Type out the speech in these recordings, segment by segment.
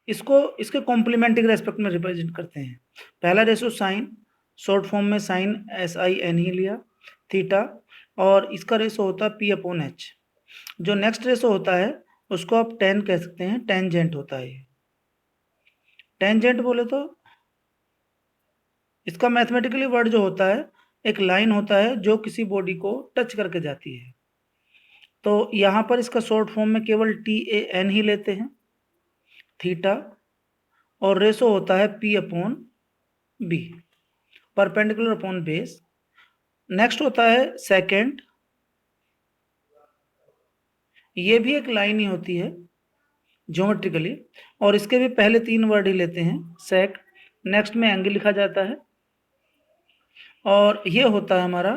इसको इसके कॉम्प्लीमेंट के रेस्पेक्ट में रिप्रेजेंट करते हैं। पहला रेशो साइन, शॉर्ट फॉर्म में साइन SIN ही लिया, थीटा, और इसका रेशो होता है P/H। जो नेक्स्ट रेशो होता है उसको आप टेन कह सकते हैं, टेंजेंट होता है ये। टेंजेंट बोले तो इसका मैथमेटिकली वर्ड जो होता है, एक लाइन होता है जो किसी बॉडी को टच करके जाती है। तो यहाँ पर इसका शॉर्ट फॉर्म में केवल TAN ही लेते हैं, थीटा, और रेशो होता है P/B, perpendicular upon base. Next होता है सेकेंड, ये भी एक लाइन ही होती है ज्योमेट्रिकली, और इसके भी पहले 3 वर्ड ही लेते हैं, सेक। नेक्स्ट में एंगल लिखा जाता है, और ये होता है हमारा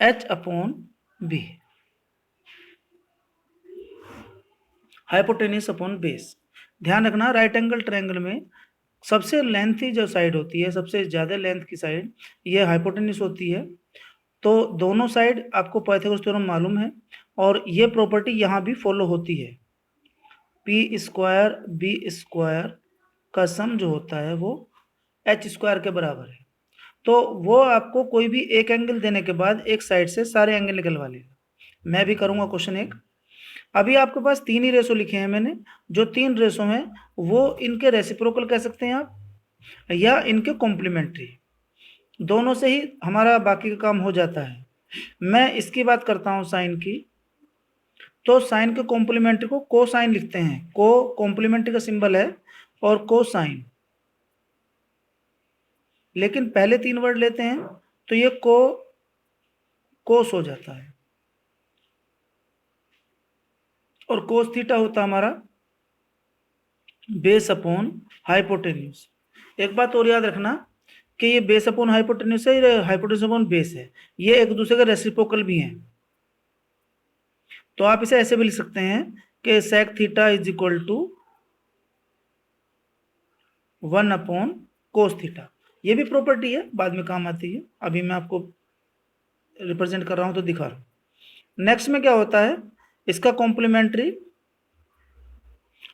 H/B, हाइपोटेन्यूस अपॉन बेस। ध्यान रखना, राइट एंगल ट्रायंगल में सबसे लेंथी जो साइड होती है, सबसे ज़्यादा लेंथ की साइड, ये हाइपोटेन्यूस होती है। तो दोनों साइड आपको पाइथागोरस थ्योरम मालूम है, और ये प्रॉपर्टी यहाँ भी फॉलो होती है। P² B² का सम जो होता है वो H² के बराबर है। तो वो आपको कोई भी एक एंगल देने के बाद एक साइड से सारे एंगल निकलवा लेगा। मैं भी करूँगा क्वेश्चन एक। अभी आपके पास 3 ही रेशो लिखे हैं मैंने, जो 3 रेशो हैं वो इनके रेसिप्रोकल कह सकते हैं आप, या इनके कॉम्प्लीमेंट्री, दोनों से ही हमारा बाकी का काम हो जाता है। मैं इसकी बात करता हूँ साइन की, तो साइन के कॉम्प्लीमेंट्री को कोसाइन लिखते हैं, को कॉम्प्लीमेंट्री का सिंबल है, और कोसाइन। लेकिन पहले 3 वर्ड लेते हैं तो ये कोस हो जाता है, और कोस थीटा होता हमारा बेस अपॉन हाइपोटेन्यूस। एक बात और याद रखना कि ये बेस अपॉन हाइपोटेन्यूस है, ये हाइपोटेन्यूस अपॉन बेस है, ये एक दूसरे के रेसिप्रोकल भी हैं। तो आप इसे ऐसे भी लिख सकते हैं कि sec theta is equal to 1/कोस थीटा। ये भी प्रॉपर्टी है, बाद में काम आती है, अभी मैं आपको रिप्रेजेंट कर रहा हूं तो दिखा रहा हूं। नेक्स्ट में क्या होता है, इसका कॉम्प्लीमेंट्री,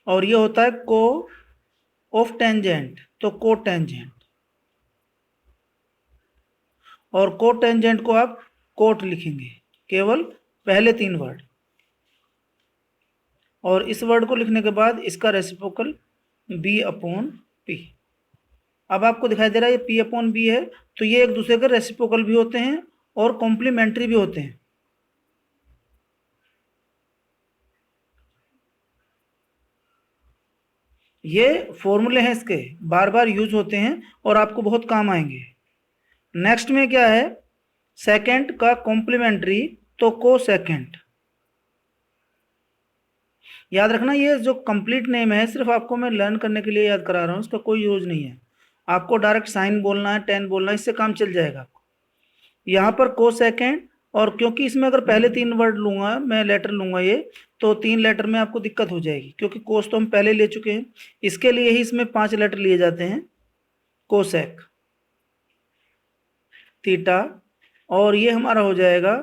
और ये होता है को ऑफ टेंजेंट, तो को टेंजेंट, और को टेंजेंट को आप कोट लिखेंगे, केवल पहले 3 वर्ड, और इस वर्ड को लिखने के बाद इसका रेसिप्रोकल B/P। अब आपको दिखाई दे रहा है ये P/B है, तो ये एक दूसरे के रेसिप्रोकल भी होते हैं और कॉम्प्लीमेंट्री भी होते हैं। ये फॉर्मूले हैं इसके, बार बार यूज होते हैं और आपको बहुत काम आएंगे। नेक्स्ट में क्या है, सेकेंड का कॉम्प्लीमेंट्री, तो को सेकेंड। याद रखना, ये जो कंप्लीट नेम है सिर्फ आपको मैं लर्न करने के लिए याद करा रहा हूँ, इसका कोई यूज नहीं है। आपको डायरेक्ट साइन बोलना है, टेन बोलना है, इससे काम चल जाएगा। यहाँ पर को सेकेंड, और क्योंकि इसमें अगर पहले 3 वर्ड लूंगा, मैं लेटर लूंगा ये, तो 3 लेटर में आपको दिक्कत हो जाएगी, क्योंकि कोस तो हम पहले ले चुके हैं। इसके लिए ही इसमें 5 लेटर लिए जाते हैं, कोसेक थीटा, और ये हमारा हो जाएगा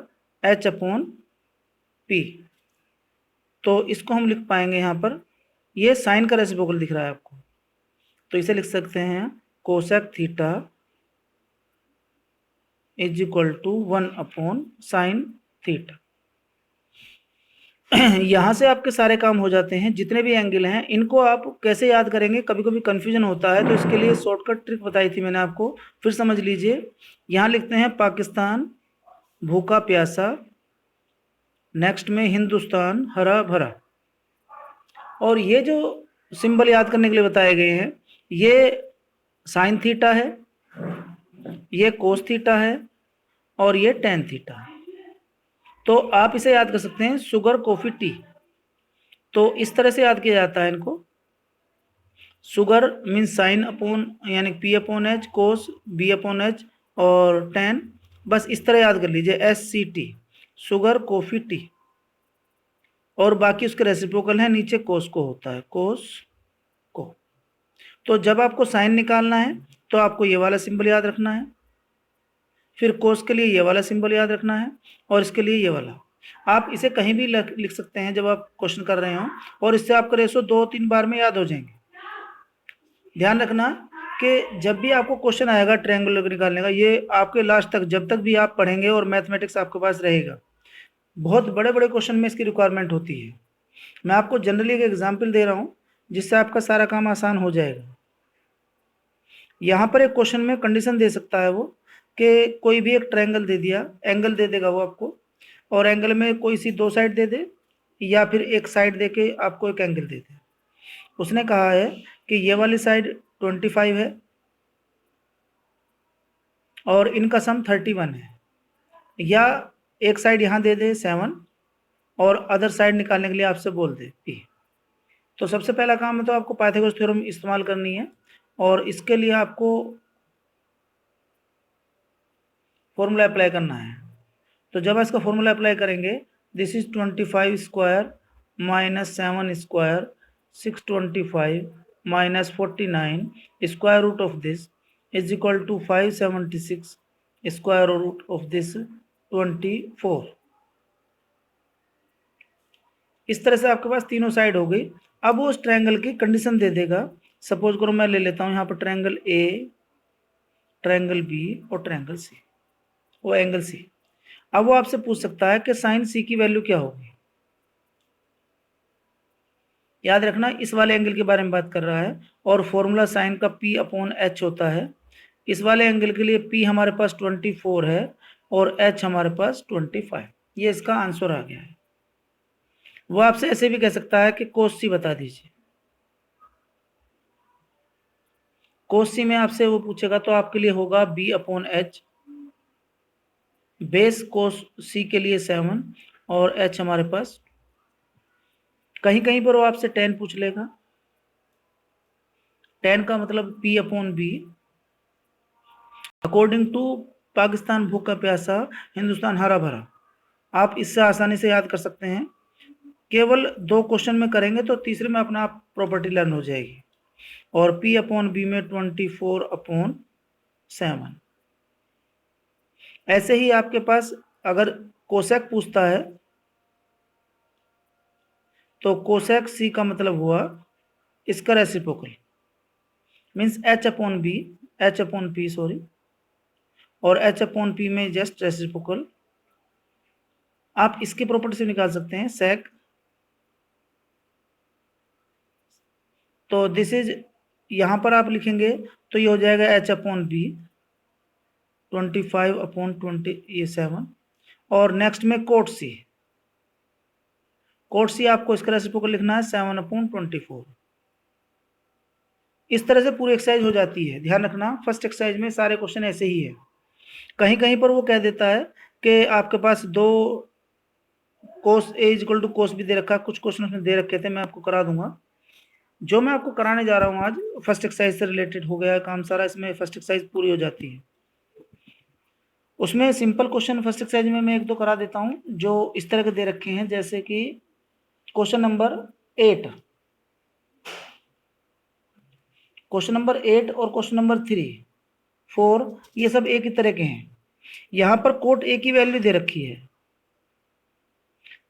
H/P। तो इसको हम लिख पाएंगे यहाँ पर, ये साइन का रेसिप्रोकल दिख रहा है आपको, तो इसे लिख सकते हैं cosec theta is equal to 1/साइन थीटा। यहाँ से आपके सारे काम हो जाते हैं, जितने भी एंगल हैं इनको आप कैसे याद करेंगे, कभी कभी कन्फ्यूजन होता है, तो इसके लिए शॉर्टकट ट्रिक बताई थी मैंने आपको, फिर समझ लीजिए। यहाँ लिखते हैं पाकिस्तान भूखा प्यासा, नेक्स्ट में हिंदुस्तान हरा भरा, और ये जो सिंबल याद करने के लिए बताए गए हैं, ये साइन थीटा है, ये कोस थीटा है, और ये टेन थीटा है। तो आप इसे याद कर सकते हैं शुगर कॉफी टी, तो इस तरह से याद किया जाता है इनको। शुगर मीन साइन अपॉन यानी P/H, कोस B/H, और टेन, बस इस तरह याद कर लीजिए, SCT, शुगर कॉफी टी, और बाकी उसके रेसिप्रोकल है, नीचे कोस को होता है, कोस को। तो जब आपको साइन निकालना है तो आपको ये वाला सिंबल याद रखना है, फिर कोस के लिए ये वाला सिंबल याद रखना है, और इसके लिए ये वाला। आप इसे कहीं भी लिख सकते हैं जब आप क्वेश्चन कर रहे हो, और इससे आपका रेशो 2-3 बार में याद हो जाएंगे। ध्यान रखना कि जब भी आपको क्वेश्चन आएगा ट्रायंगल निकालने का, ये आपके लास्ट तक जब तक भी आप पढ़ेंगे और मैथमेटिक्स आपके पास रहेगा, बहुत बड़े बड़े क्वेश्चन में इसकी रिक्वायरमेंट होती है। मैं आपको जनरली एक एग्जाम्पल दे रहा हूँ जिससे आपका सारा काम आसान हो जाएगा। यहाँ पर एक क्वेश्चन में कंडीशन दे सकता है वो कि कोई भी एक ट्रायंगल दे दिया, एंगल दे देगा वो आपको, और एंगल में कोई सी 2 साइड दे दे या फिर एक साइड दे के आपको एक एंगल दे दे। उसने कहा है कि ये वाली साइड 25 है और इनका सम 31 है, या एक साइड यहाँ दे दे 7 और अदर साइड निकालने के लिए आपसे बोल दे P। तो सबसे पहला काम है तो आपको पाइथागोरस थ्योरम इस्तेमाल करनी है, और इसके लिए आपको फॉर्मूला अप्लाई करना है। तो जब इसका फॉर्मूला अप्लाई करेंगे, this is 25 square minus 7 square 625 minus 49 square root of this is equal to 576 square root of this 24। इस तरह से आपके पास तीनों साइड हो गई। अब वो उस ट्रायंगल की कंडीशन दे देगा। सपोज करो मैं ले लेता हूँ यहाँ पर ट्रायंगल ए, ट्रायंगल बी और ट्रायंगल सी, वो एंगल सी। अब वो आपसे पूछ सकता है कि साइन सी की वैल्यू क्या होगी। याद रखना इस वाले एंगल के बारे में बात कर रहा है, और फॉर्मूला साइन का P अपॉन H होता है। इस वाले एंगल के लिए P हमारे पास 24 है और H हमारे पास 25। ये इसका आंसर आ गया है। वो आपसे ऐसे भी कह सकता है कि कोस सी बता दीजिए। कोस सी में आपसे वो पूछेगा तो आपके लिए होगा B अपॉन H, बेस कोस सी के लिए 7 और H हमारे पास, कहीं कहीं पर वो आपसे tan पूछ लेगा। tan का मतलब P upon B. According to Pakistan भूखा प्यासा, हिंदुस्तान हरा भरा। आप इससे आसानी से याद कर सकते हैं। केवल 2 क्वेश्चन में करेंगे तो तीसरे में अपना आप प्रॉपर्टी लर्न हो जाएगी। और P अपॉन बी में 24 अपॉन 7। ऐसे ही आपके पास अगर कोसेक पूछता है तो कोसेक सी का मतलब हुआ इसका reciprocal, means H upon B, H upon P sorry, और H अपॉन P में जस्ट रेसिप्रोकल। आप इसकी प्रॉपर्टी से निकाल सकते हैं सेक। तो दिस इज, यहां पर आप लिखेंगे तो ये हो जाएगा H अपॉन बी 25 अपॉन 27, और नेक्स्ट में कोट सी। कोट सी आपको इसका रेसिप्रोकल लिखना है 7 अपॉन 24। इस तरह से पूरी एक्सरसाइज हो जाती है। ध्यान रखना फर्स्ट एक्सरसाइज में सारे क्वेश्चन ऐसे ही है। कहीं कहीं पर वो कह देता है कि आपके पास 2 कोस ए इक्वल टू कोस बी दे रखा है। कुछ क्वेश्चन उसमें दे रखे थे, मैं आपको करा दूंगा। जो मैं आपको कराने जा रहा हूँ आज फर्स्ट एक्सरसाइज से रिलेटेड हो गया है काम सारा, इसमें फर्स्ट एक्सरसाइज पूरी हो जाती है। उसमें सिंपल क्वेश्चन फर्स्ट एक्सरसाइज में मैं 1-2 करा देता हूँ जो इस तरह के दे रखे हैं, जैसे कि क्वेश्चन नंबर 8, क्वेश्चन नंबर 8 और क्वेश्चन नंबर 3, 4, ये सब एक ही तरह के हैं। यहाँ पर कोट ए की वैल्यू दे रखी है,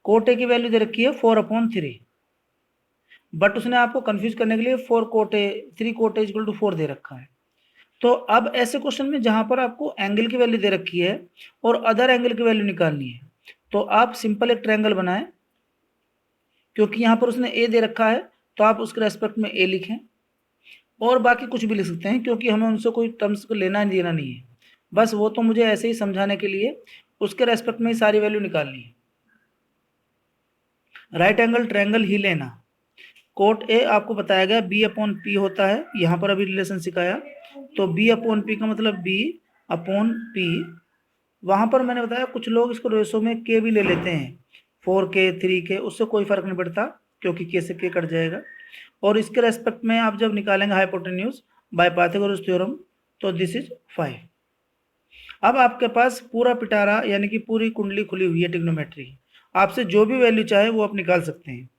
कोट ए की वैल्यू दे रखी है 4/3, बट उसने आपको कंफ्यूज करने के लिए 4 cot A 3 cot A equal to 4 दे रखा है। तो अब ऐसे क्वेश्चन में जहां पर आपको एंगल की वैल्यू दे रखी है और अदर एंगल की वैल्यू निकालनी है, तो आप सिंपल एक ट्रायंगल बनाएं। क्योंकि यहाँ पर उसने ए दे रखा है तो आप उसके रेस्पेक्ट में ए लिखें, और बाकी कुछ भी लिख सकते हैं क्योंकि हमें उनसे कोई टर्म्स को लेना देना नहीं है। बस वो तो मुझे ऐसे ही समझाने के लिए उसके रेस्पेक्ट में ही सारी वैल्यू निकालनी है। राइट एंगल ट्रायंगल ही लेना। कोट ए आपको बताया गया बी अपॉन पी होता है, यहाँ पर अभी रिलेशन सिखाया। तो बी अपॉन पी का मतलब बी अपॉन पी। वहाँ पर मैंने बताया कुछ लोग इसको रेशो में के भी ले लेते हैं, 4K 3K, उससे कोई फर्क नहीं पड़ता क्योंकि के से के कट जाएगा। और इसके रेस्पेक्ट में आप जब निकालेंगे हाइपोटेन्यूज बाय पाइथागोरस थ्योरम तो दिस इज 5। अब आपके पास पूरा पिटारा यानी कि पूरी कुंडली खुली हुई है ट्रिग्नोमेट्री, आपसे जो भी वैल्यू चाहे वो आप निकाल सकते हैं।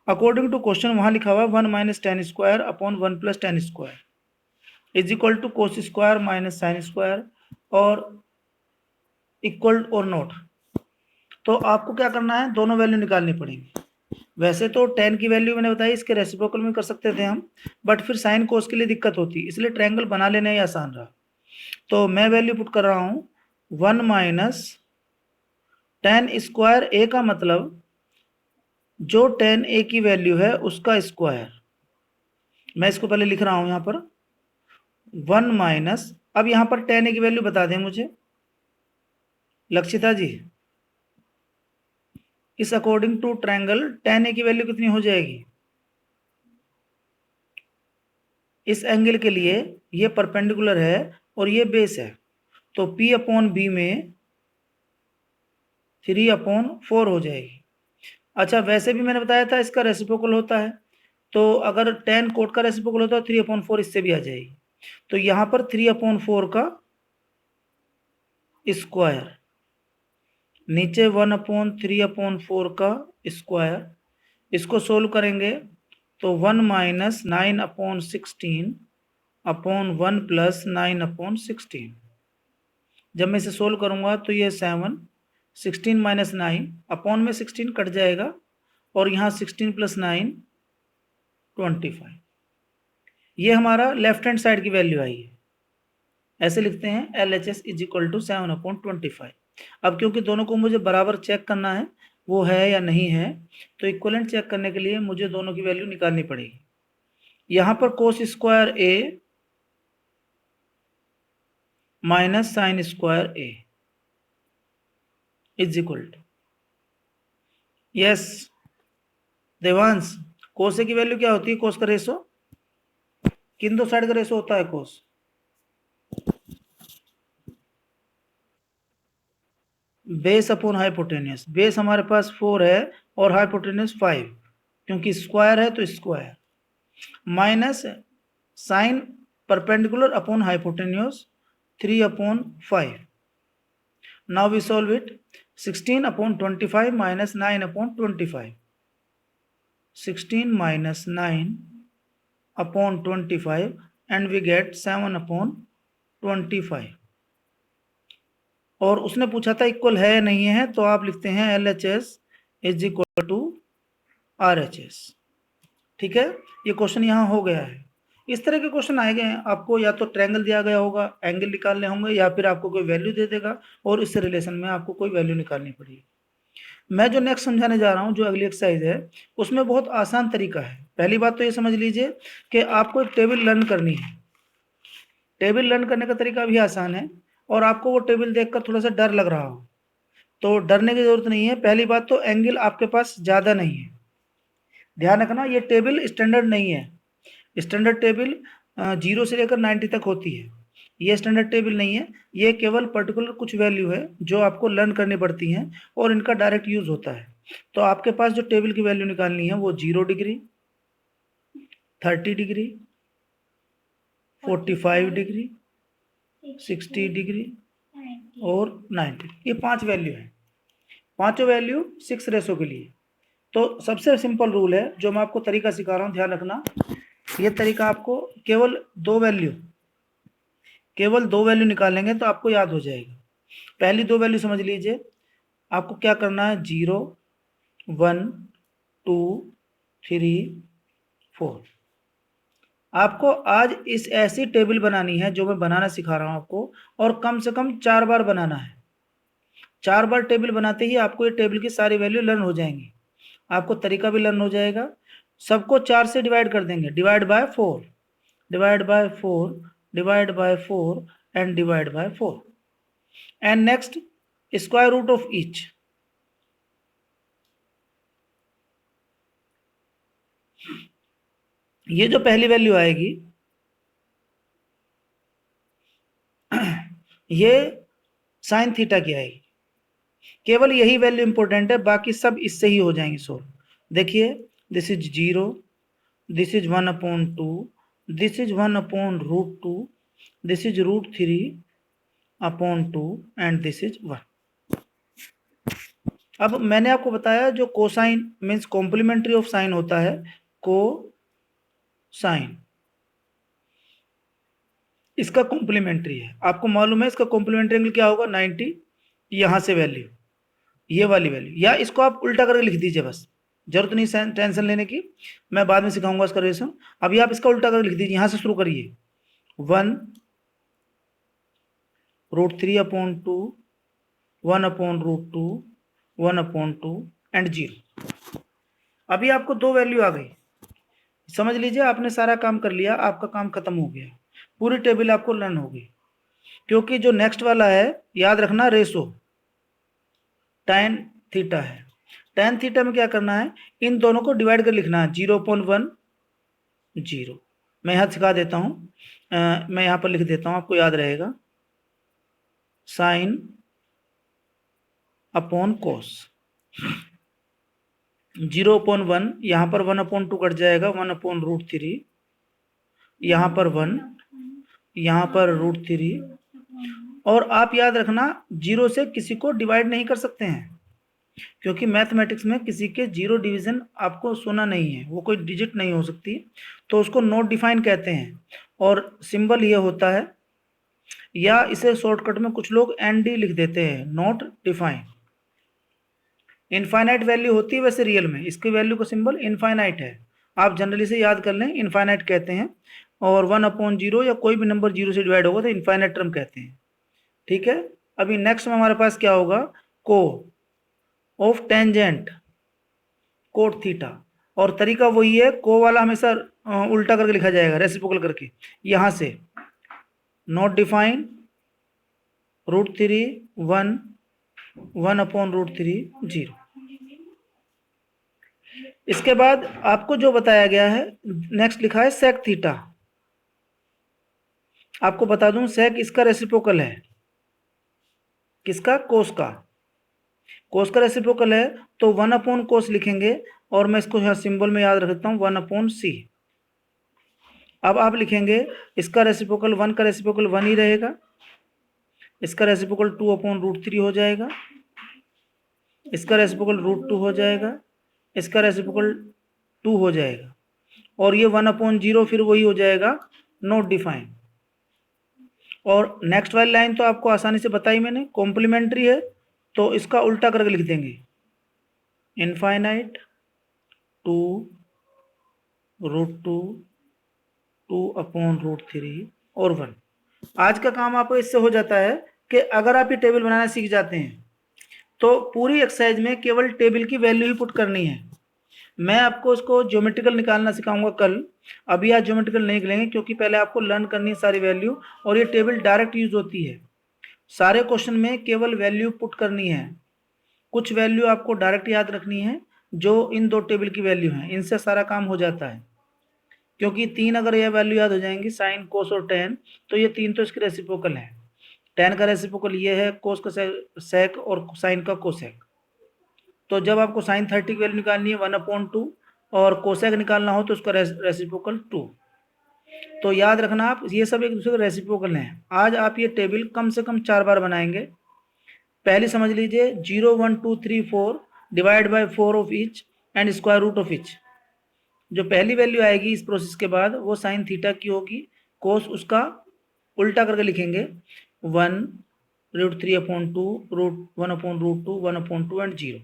अकॉर्डिंग टू क्वेश्चन वहां लिखा हुआ 1 minus tan square upon 1 plus tan square is equal to cos square minus sine square और इक्वल और नॉट। तो आपको क्या करना है, दोनों वैल्यू निकालनी पड़ेंगी। वैसे तो tan की वैल्यू मैंने बताई, इसके रेसिप्रोकल में कर सकते थे हम, बट फिर साइन कोस के लिए दिक्कत होती, इसलिए ट्रायंगल बना लेना ही आसान रहा। तो मैं वैल्यू पुट कर रहा हूँ 1 माइनस tan स्क्वायर ए का मतलब जो tan ए की वैल्यू है उसका स्क्वायर। मैं इसको पहले लिख रहा हूं यहां पर 1 माइनस, अब यहां पर tan ए की वैल्यू बता दें मुझे लक्षिता जी, इस अकॉर्डिंग टू ट्रायंगल tan ए की वैल्यू कितनी हो जाएगी? इस एंगल के लिए ये परपेंडिकुलर है और ये बेस है, तो P अपॉन बी में 3/4 हो जाएगी। अच्छा, वैसे भी मैंने बताया था इसका रेसिप्रोकल होता है, तो अगर tan कोट का रेसिप्रोकल होता है 3/4 इससे भी आ जाएगी। तो यहां पर 3/4 का स्क्वायर, नीचे 1/3/4 का स्क्वायर, इसको सोल्व करेंगे तो 1 माइनस 9/16 अपॉन 1 प्लस 9/16। जब मैं इसे सोल्व करूंगा तो ये 7, 16 माइनस 9, अपॉन में 16 कट जाएगा और यहाँ 16 प्लस 9 25। ये हमारा लेफ्ट हैंड साइड की वैल्यू आई है। ऐसे लिखते हैं LHS इज इक्वल टू 7/25। अब क्योंकि दोनों को मुझे बराबर चेक करना है वो है या नहीं है, तो इक्वलेंट चेक करने के लिए मुझे दोनों की वैल्यू निकालनी पड़ेगी। यहां पर cos square A minus sine square A is equal to, yes Devansh, cos A की वैल्यू क्या होती है? कोस का रेशो, किन दो साइड का रेशो होता है cos? Base upon hypotenuse. Base हमारे पास 4 है और हाइपोटेनियस 5, क्योंकि स्क्वायर है तो square, minus sine perpendicular upon hypotenuse 3/5। Now we solve it, 16/25 minus 9/25, 16 minus 9/25 and we get 7/25। और उसने पूछा था इक्वल है या नहीं है, तो आप लिखते हैं LHS is equal to RHS। ठीक है, ये क्वेश्चन यहाँ हो गया है। इस तरह के क्वेश्चन आए गए हैं आपको, या तो ट्रायंगल दिया गया होगा, एंगल निकालने होंगे, या फिर आपको कोई वैल्यू दे देगा और इससे रिलेशन में आपको कोई वैल्यू निकालनी पड़ेगी। मैं जो नेक्स्ट समझाने जा रहा हूँ, जो अगली एक्सरसाइज है, उसमें बहुत आसान तरीका है। पहली बात तो ये समझ लीजिए कि आपको एक टेबल लर्न करनी है। टेबल लर्न करने का तरीका भी आसान है, और आपको वो टेबल देखकर थोड़ा सा डर लग रहा हो तो डरने की जरूरत नहीं है। पहली बात तो एंगल आपके पास ज्यादा नहीं है, ध्यान रखना ये टेबल स्टैंडर्ड नहीं है। स्टैंडर्ड टेबल 0 से लेकर 90 तक होती है, ये स्टैंडर्ड टेबल नहीं है। ये केवल पर्टिकुलर कुछ वैल्यू है जो आपको लर्न करनी पड़ती हैं और इनका डायरेक्ट यूज होता है। तो आपके पास जो टेबल की वैल्यू निकालनी है वो 0 डिग्री, 30 डिग्री, 45 डिग्री, 60 डिग्री और 90, ये 5 वैल्यू है। पांचों वैल्यू 6 रेशो के लिए। तो सबसे सिंपल रूल है जो मैं आपको तरीका सिखा रहा हूं, ध्यान रखना। ये तरीका आपको केवल दो वैल्यू निकालेंगे तो आपको याद हो जाएगा। पहली दो वैल्यू समझ लीजिए। आपको क्या करना है, 0, 1, 2, 3, 4। आपको आज इस ऐसी टेबल बनानी है जो मैं बनाना सिखा रहा हूं आपको, और कम से कम 4 बार बनाना है। 4 बार टेबल बनाते ही आपको ये टेबल की सारी वैल्यू लर्न हो जाएंगी, आपको तरीका भी लर्न हो जाएगा। सबको 4 से डिवाइड कर देंगे, divide by 4, divide by 4, divide by 4 and divide by 4। And next, square root of each. ये जो पहली वैल्यू आएगी ये साइन थीटा की आएगी। केवल यही वैल्यू इंपॉर्टेंट है, बाकी सब इससे ही हो जाएंगे सोल्व। देखिए, this is 0, this is 1/2, this is 1/√2, this is √3/2 and this is 1। अब मैंने आपको बताया जो cosine means complementary of sine होता है, को साइन इसका कॉम्प्लीमेंट्री है। आपको मालूम है इसका कॉम्प्लीमेंट्री एंगल क्या होगा, 90। यहां से वैल्यू, ये वाली वैल्यू, या इसको आप उल्टा करके लिख दीजिए बस, जरूरत नहीं टेंशन लेने की, मैं बाद में सिखाऊंगा इसका रेशो। अभी आप इसका उल्टा करके लिख दीजिए, यहां से शुरू करिए, 1√3/2, 1/√2, 1/2 एंड 0। अभी आपको दो वैल्यू आ गई, समझ लीजिए आपने सारा काम कर लिया, आपका काम खत्म हो गया, पूरी टेबल आपको लर्न हो गई। क्योंकि जो नेक्स्ट वाला है, याद रखना, रेशो tan थीटा है। tan थीटा में क्या करना है, इन दोनों को डिवाइड कर लिखना है, 0.1 0। मैं यहाँ सिखा देता हूँ, मैं यहाँ पर लिख देता हूँ, आपको याद रहेगा, साइन अपॉन कोस, 0.1, यहाँ पर 1/2 कट जाएगा, 1/√3, यहाँ पर 1, यहाँ पर √3। और आप याद रखना, जीरो से किसी को डिवाइड नहीं कर सकते हैं, क्योंकि मैथमेटिक्स में किसी के जीरो डिवीजन आपको सुना नहीं है, वो कोई डिजिट नहीं हो सकती, तो उसको नॉट डिफाइन कहते हैं। और सिंबल ये होता है, या इसे शॉर्टकट में कुछ लोग एनडी लिख देते हैं, नॉट डिफाइन। इनफाइनाइट वैल्यू होती है वैसे रियल में, इसकी वैल्यू का सिंबल इनफाइनाइट है, आप जनरली से याद कर लें, इनफाइनाइट कहते हैं। और 1/0 या कोई भी नंबर जीरो से डिवाइड होगा तो इनफाइनाइट टर्म कहते हैं, ठीक है। अभी नेक्स्ट में हमारे पास क्या होगा, को ऑफ टेंजेंट कोट थीटा, और तरीका वही है, को वाला हमेशा उल्टा करके लिखा जाएगा, रेसिप्रोकल करके, यहां से नॉट डिफाइन, √3 1, 1/√3 0। इसके बाद आपको जो बताया गया है, नेक्स्ट लिखा है सेक थीटा। आपको बता दूं, सेक इसका रेसिप्रोकल है, किसका, कोस का। कोस का रेसिप्रोकल है तो 1/कोस लिखेंगे, और मैं इसको यहाँ सिंबल में याद रखता हूँ, 1/c। अब आप लिखेंगे, इसका रेसिप्रोकल 1 का रेसिप्रोकल 1 ही रहेगा, इसका रेसिप्रोकल 2/√3 हो जाएगा, इसका रेसिप्रोकल √2 हो जाएगा, इसका रेसिप्रोकल 2 हो जाएगा, और ये 1/0 फिर वही हो जाएगा, नॉट डिफाइन। और नेक्स्ट वाली लाइन तो आपको आसानी से बताई मैंने, कॉम्प्लीमेंट्री है, तो इसका उल्टा करके लिख देंगे, इनफाइनाइट 2 √2 2/√3 और 1। आज का काम आपको इससे हो जाता है कि अगर आप ये टेबल बनाना सीख जाते हैं तो पूरी एक्सरसाइज में केवल टेबल की वैल्यू ही पुट करनी है। मैं आपको इसको ज्योमेट्रिकल निकालना सिखाऊंगा कल, अभी आज ज्योमेट्रिकल नहीं निकलेंगे, क्योंकि पहले आपको लर्न करनी है सारी वैल्यू, और ये टेबल डायरेक्ट यूज होती है, सारे क्वेश्चन में केवल वैल्यू पुट करनी है। कुछ वैल्यू आपको डायरेक्ट याद रखनी है, जो इन दो टेबल की वैल्यू है, इनसे सारा काम हो जाता है। क्योंकि तीन अगर ये वैल्यू याद हो जाएंगी, साइन कोस और टेन, तो ये तीन तो इसके रेसिप्रोकल है। टेन का रेसिप्रोकल ये है, कोस का सेक और साइन का कोसेक। तो जब आपको साइन 30 की वैल्यू निकालनी है 1/2, और कोसेक निकालना हो तो उसका रेसिप्रोकल 2। तो याद रखना, आप ये सब एक दूसरे के रेसिप्रोकल हैं। आज आप ये टेबल कम से कम 4 बार बनाएंगे। पहले समझ लीजिए, 0 1 2 3 4 divide by 4 of each and square root of each. जो पहली वैल्यू आएगी इस प्रोसेस के बाद, वो साइन थीटा की होगी, कोस उसका उल्टा करके लिखेंगे, 1√3/2 1/√2 1/2 एंड 0।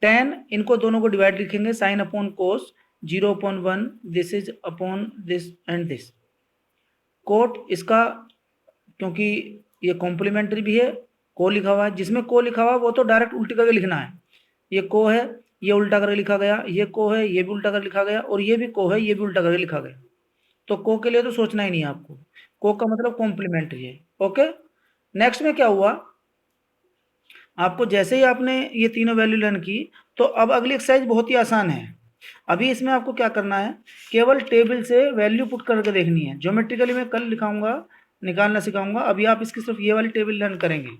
टेन, इनको दोनों को डिवाइड लिखेंगे, sine upon cos, 0/1, this is upon this and this. Cot इसका, क्योंकि ये कॉम्प्लीमेंट्री भी है, को लिखा हुआ है, जिसमें को लिखा हुआ है वो तो डायरेक्ट उल्टी करके लिखना है। ये को है, ये उल्टा करके लिखा गया, ये को है, ये भी उल्टा करके लिखा गया, और ये भी को है, ये भी उल्टा करके लिखा गया। तो को के लिए तो सोचना ही नहीं है आपको, को का मतलब कॉम्प्लीमेंट्री है। ओके, नेक्स्ट में क्या हुआ, आपको जैसे ही आपने ये तीनों वैल्यू लर्न की, तो अब अगली एक्सरसाइज बहुत ही आसान है। अभी इसमें आपको क्या करना है, केवल टेबल से वैल्यू पुट करके देखनी है। ज्योमेट्रिकली मैं कल लिखाऊंगा, निकालना सिखाऊंगा, अभी आप इसकी सिर्फ ये वाली टेबल लर्न करेंगे।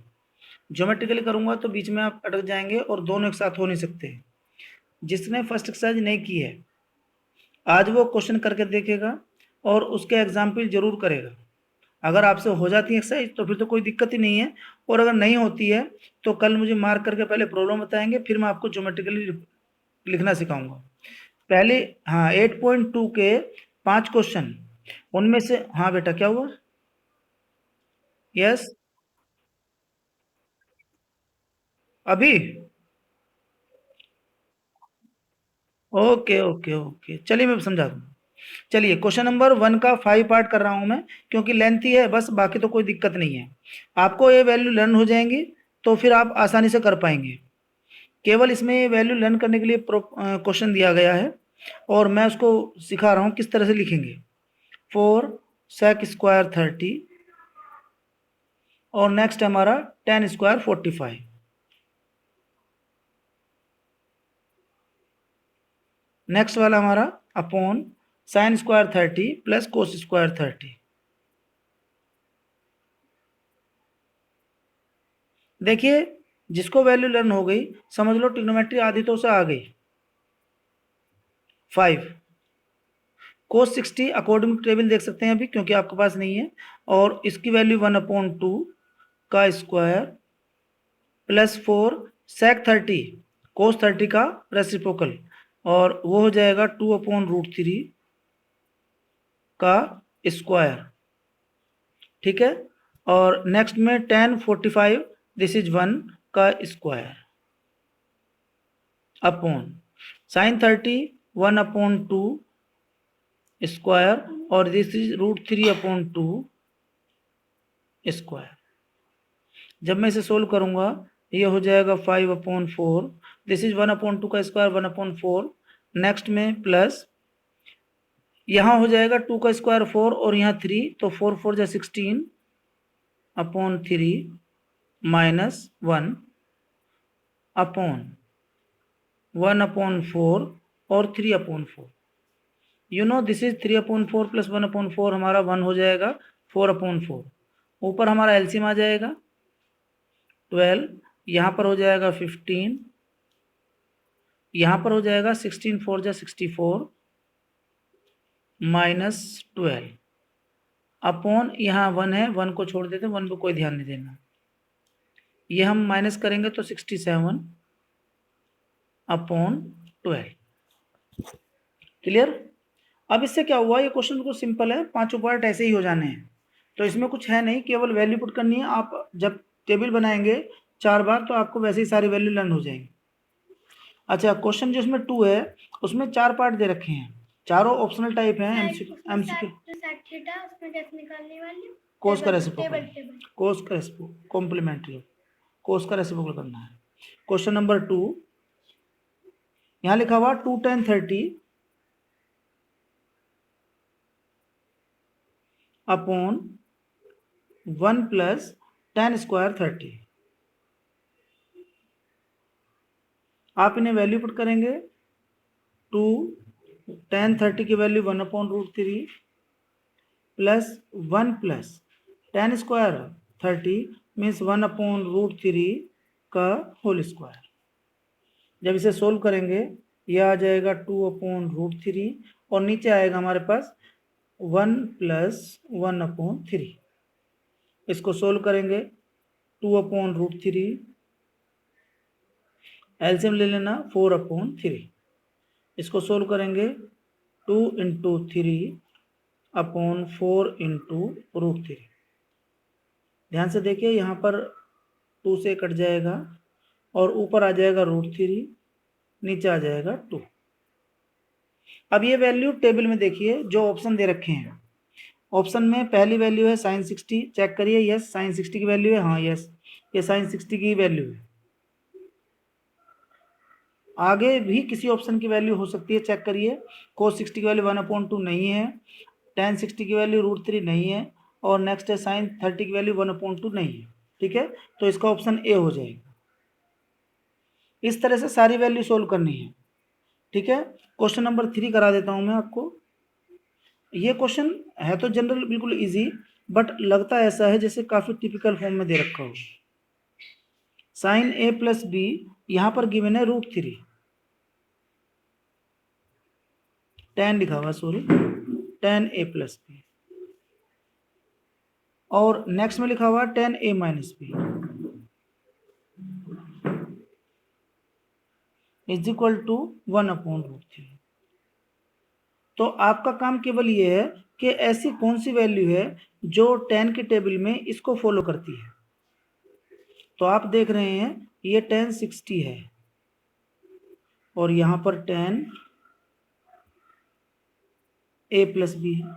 ज्योमेट्रिकली करूंगा तो बीच में आप अटक जाएंगे और दोनों एक साथ हो नहीं सकते। जिसने फर्स्ट एक्सरसाइज नहीं की है, आज वो क्वेश्चन करके देखेगा और उसके एग्जाम्पल जरूर करेगा। अगर आपसे हो जाती है एक्सरसाइज तो फिर तो कोई दिक्कत ही नहीं है, और अगर नहीं होती है तो कल मुझे मार्क करके पहले प्रॉब्लम बताएंगे, फिर मैं आपको ज्योमेट्रिकली लिखना सिखाऊंगा। पहले, हाँ, 8.2 के 5 क्वेश्चन, उनमें से, हाँ बेटा क्या हुआ, यस, अभी ओके ओके ओके, चलिए मैं समझा दूँ। चलिए क्वेश्चन नंबर 1 का 5 पार्ट कर रहा हूँ मैं, क्योंकि लेंथी है बस, बाकी तो कोई दिक्कत नहीं है। आपको ये वैल्यू लर्न हो जाएंगी तो फिर आप आसानी से कर पाएंगे। केवल इसमें ये वैल्यू लर्न करने के लिए क्वेश्चन दिया गया है और मैं उसको सिखा रहा हूँ किस तरह से लिखेंगे। 4 sec स्क्वायर 30 और नेक्स्ट हमारा 10 स्क्वायर 45। नेक्स्ट वाला हमारा upon sine square 30 plus cos square 30। देखिए जिसको वैल्यू लर्न हो गई समझ लो ट्रिग्नोमेट्री आधी तो उसे आ गई। 5 कोस 60 अकॉर्डिंग टू टेबल देख सकते हैं अभी, क्योंकि आपके पास नहीं है, और इसकी वैल्यू 1/2 का स्क्वायर प्लस 4 sec 30 कोस 30 का रेसिप्रोकल, और वो हो जाएगा 2/√3 का स्क्वायर। ठीक है, और नेक्स्ट में 10 45 दिस इज 1 का स्क्वायर अपॉन साइन 30 1/2 स्क्वायर और दिस इज √3/2 स्क्वायर। जब मैं इसे सोल्व करूंगा ये हो जाएगा 5/4, दिस इज 1/2 का स्क्वायर 1/4। नेक्स्ट में प्लस यहाँ हो जाएगा 2 का स्क्वायर 4 और यहाँ 3, तो 4 4 जा 16/3 माइनस 1 अपॉन 1/4 और 3/4। You know this is 3/4 plus 1/4 हमारा 1 हो जाएगा 4/4। ऊपर हमारा एलसीएम आ जाएगा 12, यहाँ पर हो जाएगा 15, यहाँ पर हो जाएगा 16 4 जा 64 माइनस 12 अपॉन यहाँ 1 है, 1 को छोड़ देते, 1 पे कोई ध्यान नहीं देना। ये हम माइनस करेंगे तो 67/12। क्लियर। अब इससे क्या हुआ, ये क्वेश्चन बिल्कुल सिंपल है, पांचों पार्ट ऐसे ही हो जाने हैं, तो इसमें कुछ है नहीं, केवल वैल्यू पुट करनी है। आप जब टेबल बनाएंगे 4 बार तो आपको वैसे ही सारी वैल्यू लर्न हो जाएंगी। अच्छा क्वेश्चन जो इसमें 2 है उसमें 4 पार्ट दे रखे हैं, चारों ऑप्शनल टाइप हैं। एमसीक्यू कोस का रेसिप्रोकल, कोस का रेसिप्रोकल कॉम्प्लीमेंट्री, कोस का रेसिप्रोकल करना है। क्वेश्चन नंबर 2 यहाँ लिखा हुआ 2 10 30 अपॉन 1 प्लस 10 स्क्वायर 30। आप इन्हें वैल्यू पुट करेंगे, 2 10 30 की value 1/√3 plus 1 plus 10 square 30 means 1/√3 का होल स्क्वायर। जब इसे सोल्व करेंगे यह आ जाएगा 2/√3 और नीचे आएगा हमारे पास 1 प्लस 1/3। इसको सोल्व करेंगे 2/√3, एलसीएम ले लेना 4/3। इसको सोल्व करेंगे 2 × 3/4 × √3। ध्यान से देखिए यहाँ पर 2 से कट जाएगा और ऊपर आ जाएगा √3, नीचे आ जाएगा 2। अब ये वैल्यू टेबल में देखिए जो ऑप्शन दे रखे हैं, ऑप्शन में पहली वैल्यू है साइन 60, चेक करिए, यस साइन 60 की वैल्यू है, हाँ यस ये साइन 60 की वैल्यू है। आगे भी किसी ऑप्शन की वैल्यू हो सकती है, चेक करिए। कोस 60 की वैल्यू 1/2 नहीं है, tan 60 की वैल्यू √3 नहीं है, और नेक्स्ट है साइन 30 की वैल्यू 1/2 नहीं है। ठीक है, तो इसका ऑप्शन ए हो जाएगा। इस तरह से सारी वैल्यू सोल्व करनी है। ठीक है, क्वेश्चन नंबर 3 करा देता हूं मैं आपको। ये क्वेश्चन है तो जनरल बिल्कुल इजी, बट लगता ऐसा है जैसे काफी टिपिकल फॉर्म में दे रखा हो। साइन a प्लस बी यहां पर गिवन है √3, tan लिखा हुआ, sorry tan a plus b, और नेक्स्ट में लिखा हुआ tan a minus B is equal to 1/√3। तो आपका काम केवल ये है कि ऐसी कौन सी वैल्यू है जो tan के टेबल में इसको फॉलो करती है। तो आप देख रहे हैं ये tan 60 है और यहाँ पर tan a प्लस बी है।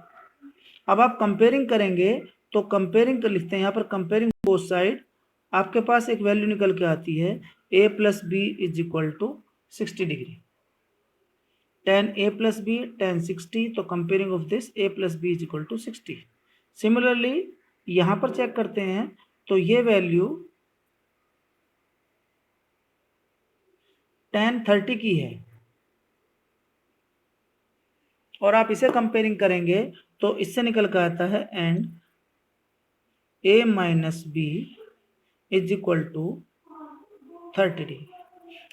अब आप कंपेयरिंग करेंगे तो कंपेयरिंग कर लिखते हैं यहाँ पर, कंपेयरिंग बोथ साइड, आपके पास एक वैल्यू निकल के आती है a plus b is equal to 60 degree. tan a plus B tan 60, तो comparing of this a plus b is equal to 60। Similarly यहाँ पर चेक करते हैं तो ये वैल्यू tan 30 की है और आप इसे कंपेयरिंग करेंगे तो इससे निकल कर आता है and a minus B is equal to 30 degree.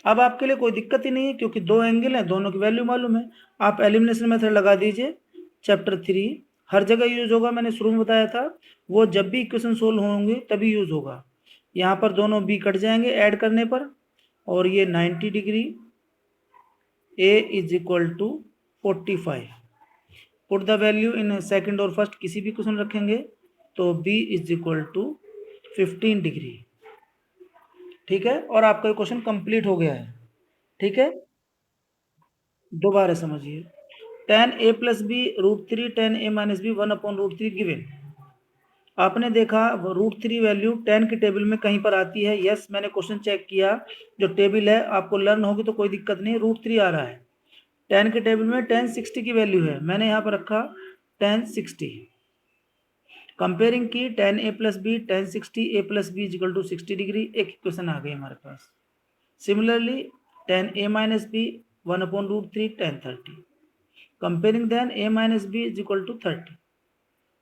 अब आपके लिए कोई दिक्कत ही नहीं है क्योंकि दो एंगल हैं, दोनों की वैल्यू मालूम है। आप एलिमिनेशन मेथड लगा दीजिए। चैप्टर 3 हर जगह यूज होगा, मैंने शुरू में बताया था, वो जब भी इक्वेशन सोल्व होंगे तभी यूज होगा। यहाँ पर दोनों बी कट जाएंगे ऐड करने पर और ये 90 degree, a is equal to 45। Put the value in second और फर्स्ट किसी भी क्वेश्चन रखेंगे तो b is equal to 15 degree. ठीक है, और आपका क्वेश्चन कंप्लीट हो गया है। ठीक है, दोबारा समझिए। tan a plus b √3 tan a minus B 1/√3 given. आपने देखा √3 वैल्यू tan की टेबल में कहीं पर आती है। यस, मैंने क्वेश्चन चेक किया, जो टेबल है आपको लर्न होगी तो कोई दिक्कत नहीं, √3 आ रहा है। tan के टेबल में tan 60 की वैल्यू है, मैंने यहाँ पर रखा tan 60। कंपेयरिंग की tan a plus B tan 60 a plus B is equal to 60 degree, एक इक्वेशन आ गई हमारे पास। Similarly tan a minus B 1/√3 tan 30। Comparing then a minus B is equal to 30।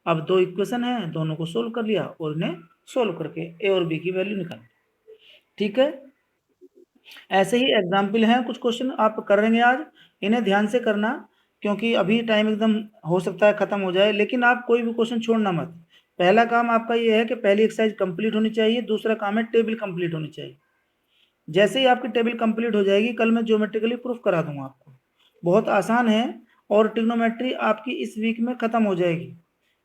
अब दो इक्वेशन है, दोनों को सोल्व कर लिया और इन्हें सोल्व करके a और b की वैल्यू निकाल। ठीक है, ऐसे ही एग्जाम्पल हैं, कुछ क्वेश्चन आप कर लेंगे आज, इन्हें ध्यान से करना क्योंकि अभी टाइम एकदम हो सकता है खत्म हो जाए, लेकिन आप कोई भी क्वेश्चन छोड़ना मत। पहला काम आपका ये है कि पहली एक्सरसाइज कंप्लीट होनी चाहिए, दूसरा काम है टेबल कंप्लीट होनी चाहिए। जैसे ही आपकी टेबल कंप्लीट हो जाएगी कल मैं ज्योमेट्रिकली प्रूफ करा दूंगा आपको, बहुत आसान है। और ट्रिग्नोमेट्री आपकी इस वीक में खत्म हो जाएगी।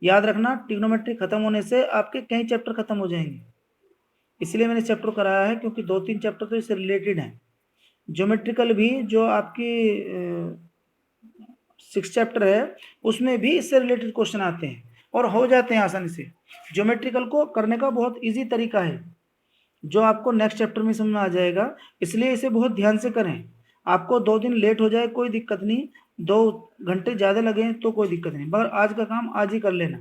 याद रखना, ट्रिग्नोमेट्री खत्म होने से आपके कई चैप्टर खत्म हो जाएंगे, इसलिए मैंने चैप्टर कराया है क्योंकि 2-3 चैप्टर तो इससे रिलेटेड हैं। ज्योमेट्रिकल भी जो आपकी 6 चैप्टर है उसमें भी इससे रिलेटेड क्वेश्चन आते हैं और हो जाते हैं आसानी से। ज्योमेट्रिकल को करने का बहुत इजी तरीका है जो आपको नेक्स्ट चैप्टर में समझ में आ जाएगा, इसलिए इसे बहुत ध्यान से करें। आपको 2 दिन लेट हो जाए कोई दिक्कत नहीं, 2 घंटे ज़्यादा लगे तो कोई दिक्कत नहीं, मगर आज का काम आज ही कर लेना।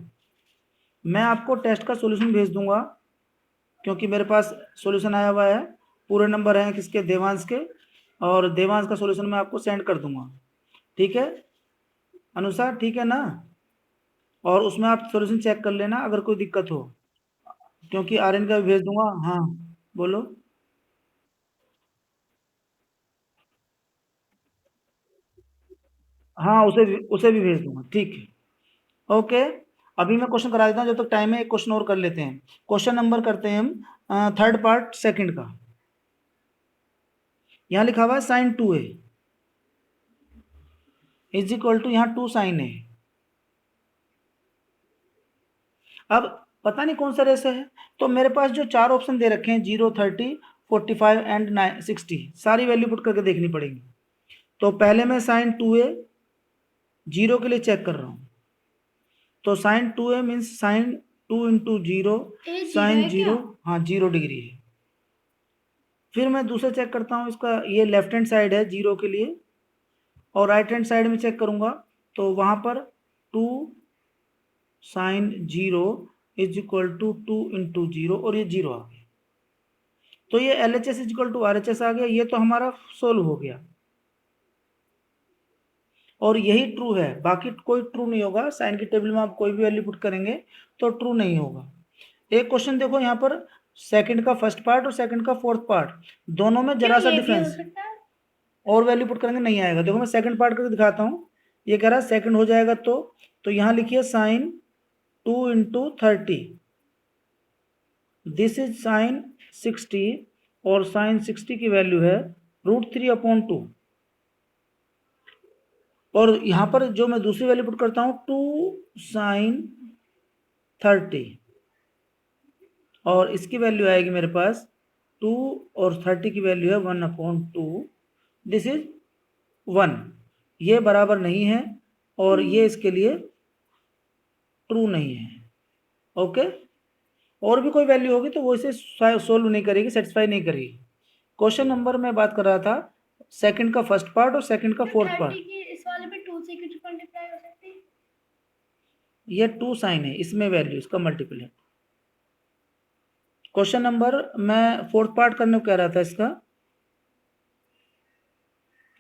मैं आपको टेस्ट का सॉल्यूशन भेज दूंगा क्योंकि मेरे पास सॉल्यूशन आया हुआ है, पूरे नंबर हैं किसके, देवांश के, और देवांश का सॉल्यूशन मैं आपको सेंड कर दूंगा। ठीक है अनुसार, ठीक है ना? और उसमें आप सॉल्यूशन चेक कर लेना अगर कोई दिक्कत हो, क्योंकि आर्यन का भी भेज दूंगा। हाँ बोलो। हाँ उसे भी भेज दूंगा, ठीक है ओके। अभी मैं क्वेश्चन करा देता हूँ, जब तक टाइम है एक क्वेश्चन और कर लेते हैं। क्वेश्चन नंबर करते हैं हम थर्ड पार्ट सेकंड का। यहाँ लिखा हुआ है sign 2a is equal to, यहाँ 2 साइन है। अब पता नहीं कौन सा रेशो है, तो मेरे पास जो 4 ऑप्शन दे रखे हैं 0, 30, 45 एंड 60, सारी वैल्यू पुट करके देखनी पड़ेगी। तो पहले मैं साइन 2a 0 के लिए चेक कर रहा हूँ, तो sine 2a means sine 2 into 0 sine 0, हाँ 0 डिग्री है। फिर मैं दूसरा चेक करता हूँ इसका, ये लेफ्ट हैंड साइड है 0 के लिए, और राइट हैंड साइड में चेक करूंगा तो वहां पर 2 sine 0 is equal to 2 into 0 और ये 0 आ गया। तो ये L H S is equal to R H S आ गया, ये तो हमारा सोल्व हो गया और यही ट्रू है, बाकी कोई ट्रू नहीं होगा। साइन की टेबल में आप कोई भी वैल्यू पुट करेंगे तो ट्रू नहीं होगा। एक क्वेश्चन देखो यहाँ पर, सेकंड का फर्स्ट पार्ट और सेकंड का फोर्थ पार्ट, दोनों में जरा सा डिफरेंस, और वैल्यू पुट करेंगे नहीं आएगा। देखो मैं सेकंड पार्ट करके दिखाता हूँ, ये कह रहा है सेकंड हो जाएगा तो यहाँ लिखिए sine 2 into 30, this is sine 60 और साइन 60 की वैल्यू है √3/2। और यहाँ पर जो मैं दूसरी वैल्यू पुट करता हूँ 2 साइन 30 और इसकी वैल्यू आएगी मेरे पास 2 और 30 की वैल्यू है 1/2, दिस इज 1, ये बराबर नहीं है और ये इसके लिए ट्रू नहीं है। ओके, और भी कोई वैल्यू होगी तो वो इसे सोल्व नहीं करेगी, सेटिस्फाई नहीं करेगी। क्वेश्चन नंबर मैं बात कर रहा था सेकंड का फर्स्ट पार्ट और सेकंड का फोर्थ पार्ट। इस वाले पे 2 से कुछ मल्टीप्लाई हो सकती है। ये 2 साइन है, इसमें वैल्यू इसका मल्टीपल है। क्वेश्चन नंबर मैं फोर्थ पार्ट करने को कह रहा था इसका,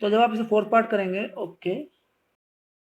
तो जब आप इसे फोर्थ पार्ट करेंगे, ओके